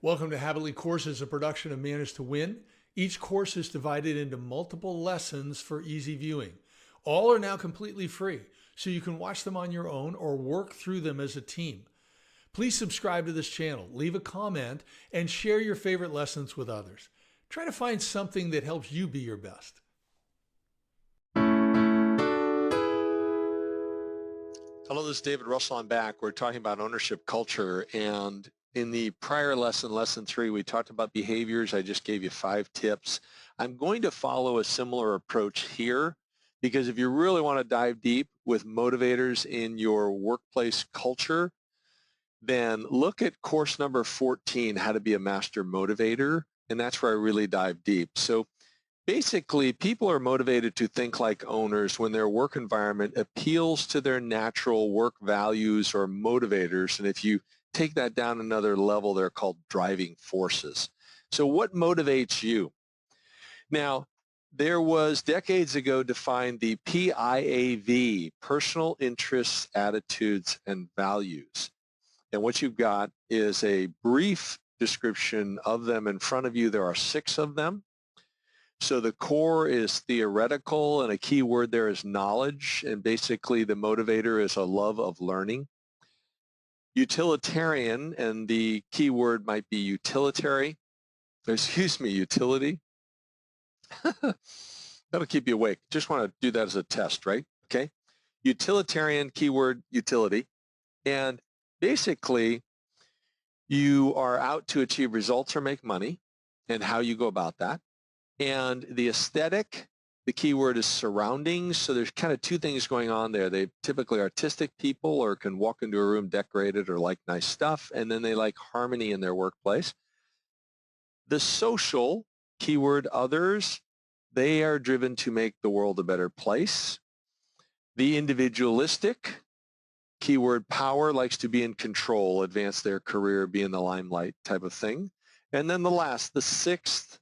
Welcome to Habitly Courses, a production of Manage to Win. Each course is divided into multiple lessons for easy viewing. All are now completely free, so you can watch them on your own or work through them as a team. Please subscribe to this channel, leave a comment, and share your favorite lessons with others. Try to find something that helps you be your best. Hello, this is David Russell. I'm back. We're talking about ownership culture, and in the prior lesson, lesson 3, we talked about behaviors. I just gave you 5 tips. I'm going to follow a similar approach here because if you really want to dive deep with motivators in your workplace culture, then look at course number 14, How to Be a Master Motivator, and that's where I really dive deep. So basically, people are motivated to think like owners when their work environment appeals to their natural work values or motivators. And if you take that down another level, they're called driving forces. So what motivates you? Now, there was decades ago defined the PIAV, personal interests, attitudes, and values. And what you've got is a brief description of them in front of you. There are 6 of them. So the core is theoretical, and a key word there is knowledge, and basically the motivator is a love of learning. Utilitarian, and the key word might be utility. That'll keep you awake. Just want to do that as a test, right? Okay. Utilitarian, keyword utility. And basically, you are out to achieve results or make money, and how you go about that. And the aesthetic, the key word is surroundings. So there's kind of 2 things going on there. They typically artistic people or can walk into a room decorated or like nice stuff, and then they like harmony in their workplace. The social, keyword others, they are driven to make the world a better place. The individualistic, keyword power, likes to be in control, advance their career, be in the limelight type of thing. And then the last, the 6th,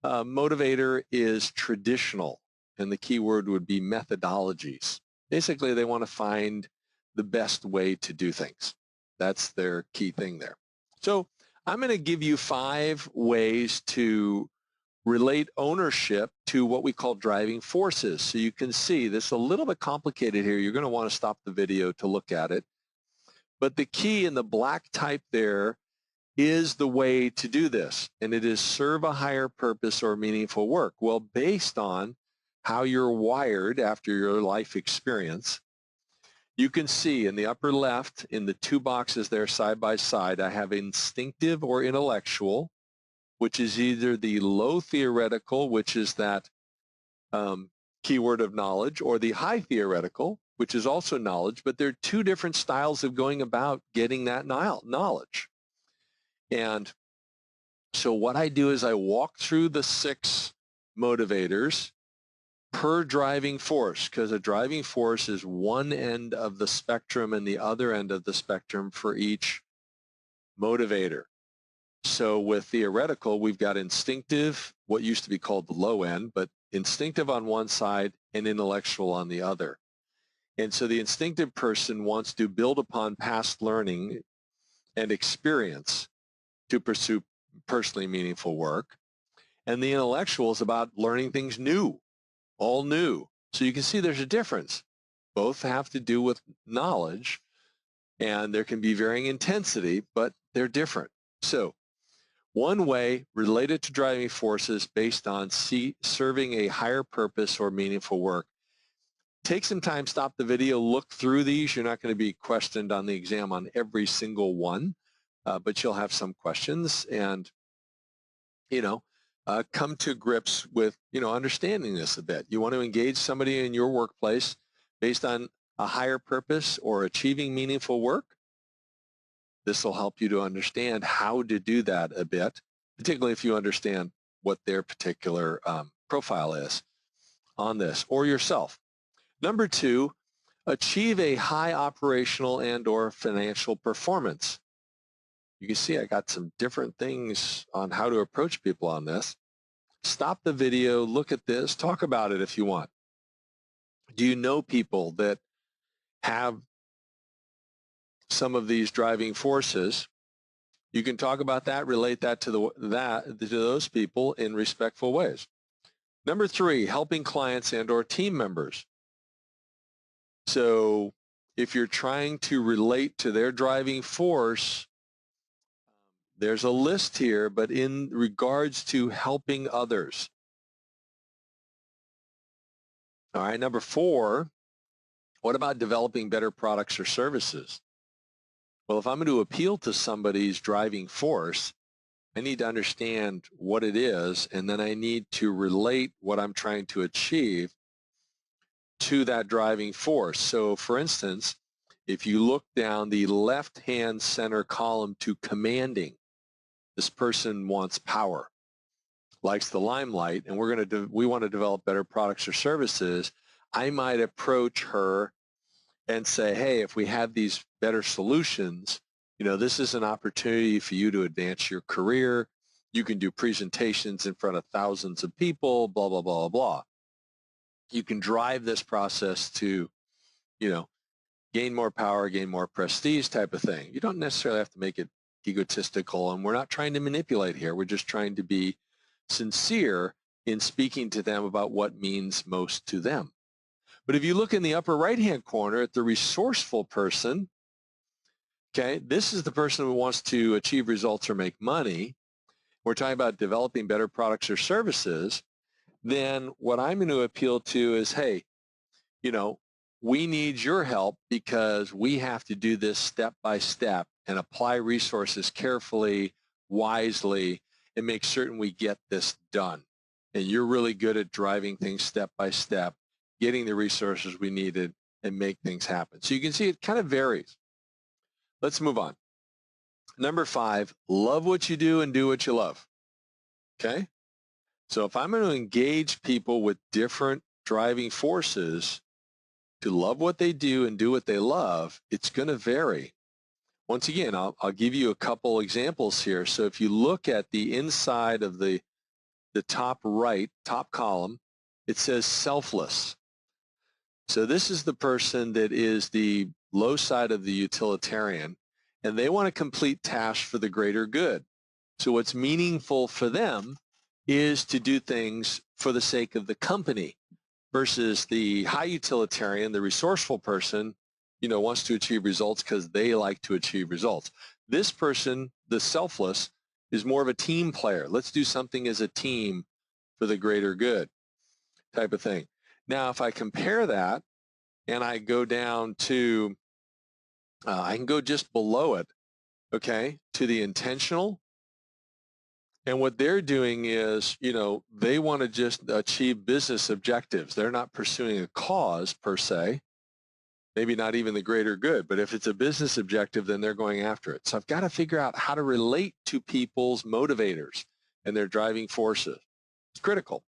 motivator is traditional, and the key word would be methodologies. Basically, they want to find the best way to do things. That's their key thing there. So I'm going to give you 5 ways to relate ownership to what we call driving forces. So you can see this is a little bit complicated here. You're going to want to stop the video to look at it. But the key in the black type there is the way to do this, and it is serve a higher purpose or meaningful work. Well, based on how you're wired after your life experience, you can see in the upper left, in the 2 boxes there side by side, I have instinctive or intellectual, which is either the low theoretical, which is that keyword of knowledge, or the high theoretical, which is also knowledge, but there are 2 different styles of going about getting that knowledge. And so what I do is I walk through the 6 motivators per driving force, because a driving force is one end of the spectrum and the other end of the spectrum for each motivator. So with theoretical, we've got instinctive, what used to be called the low end, but instinctive on one side and intellectual on the other. And so the instinctive person wants to build upon past learning and experience to pursue personally meaningful work. And the intellectual is about learning things new, all new. So you can see there's a difference. Both have to do with knowledge, and there can be varying intensity, but they're different. So one way related to driving forces based on serving a higher purpose or meaningful work. Take some time, stop the video, look through these. You're not going to be questioned on the exam on every single one, but you'll have some questions, and come to grips with understanding this a bit. You want to engage somebody in your workplace based on a higher purpose or achieving meaningful work. This will help you to understand how to do that a bit, particularly if you understand what their particular profile is on this, or yourself. Number 2, achieve a high operational and or financial performance. You can see I got some different things on how to approach people on this. Stop the video, look at this, talk about it if you want. Do you know people that have some of these driving forces? You can talk about that, relate that to those people in respectful ways. Number 3, helping clients and or team members. So if you're trying to relate to their driving force, there's a list here, but in regards to helping others. All right, number 4, what about developing better products or services? Well, if I'm going to appeal to somebody's driving force, I need to understand what it is, and then I need to relate what I'm trying to achieve to that driving force. So for instance, if you look down the left-hand center column to commanding, this person wants power, likes the limelight, and we want to develop better products or services. I might approach her and say, hey, if we have these better solutions, this is an opportunity for you to advance your career. You can do presentations in front of thousands of people, blah, blah, blah, blah. You can drive this process to, gain more power, gain more prestige type of thing. You don't necessarily have to make it egotistical, and we're not trying to manipulate here. We're just trying to be sincere in speaking to them about what means most to them. But if you look in the upper right-hand corner at the resourceful person, okay, this is the person who wants to achieve results or make money. We're talking about developing better products or services. Then what I'm going to appeal to is, hey, we need your help because we have to do this step by step and apply resources carefully, wisely, and make certain we get this done. And you're really good at driving things step by step, getting the resources we needed, and make things happen. So you can see it kind of varies. Let's move on. Number 5, love what you do and do what you love. Okay? So if I'm going to engage people with different driving forces to love what they do and do what they love, it's going to vary. Once again, I'll give you a couple examples here. So if you look at the inside of the top right, top column, it says selfless. So this is the person that is the low side of the utilitarian, and they want to complete tasks for the greater good. So what's meaningful for them is to do things for the sake of the company, versus the high utilitarian, the resourceful person, wants to achieve results because they like to achieve results. This person, the selfless, is more of a team player. Let's do something as a team for the greater good type of thing. Now, if I compare that and I go down to, I can go just below it, okay, to the intentional. And what they're doing is, they want to just achieve business objectives. They're not pursuing a cause per se, maybe not even the greater good, but if it's a business objective, then they're going after it. So I've got to figure out how to relate to people's motivators and their driving forces. It's critical.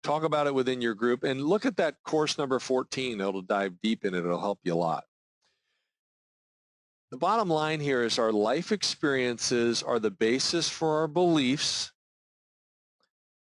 Talk about it within your group and look at that course number 14. It'll dive deep in it. It'll help you a lot. The bottom line here is our life experiences are the basis for our beliefs.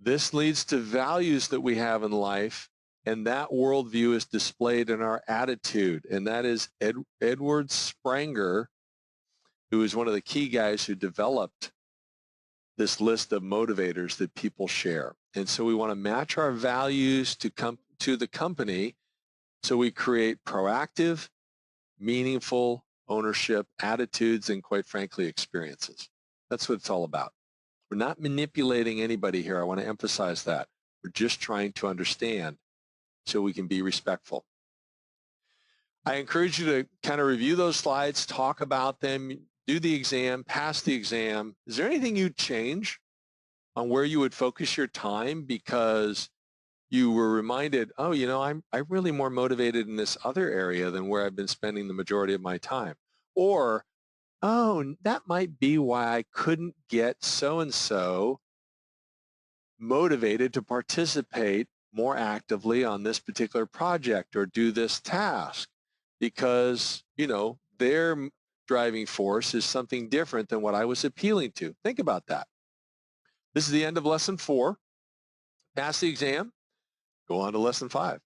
This leads to values that we have in life, and that worldview is displayed in our attitude. And that is Edward Spranger, who is one of the key guys who developed this list of motivators that people share. And so we want to match our values to the company, so we create proactive, meaningful ownership attitudes and, quite frankly, experiences. That's what it's all about. We're not manipulating anybody here. I want to emphasize that. We're just trying to understand so we can be respectful. I encourage you to kind of review those slides, talk about them, do the exam, pass the exam. Is there anything you'd change on where you would focus your time because you were reminded, oh, I'm really more motivated in this other area than where I've been spending the majority of my time? Or, oh, that might be why I couldn't get so-and-so motivated to participate more actively on this particular project or do this task, because, their driving force is something different than what I was appealing to. Think about that. This is the end of lesson 4. Pass the exam. Go on to lesson 5.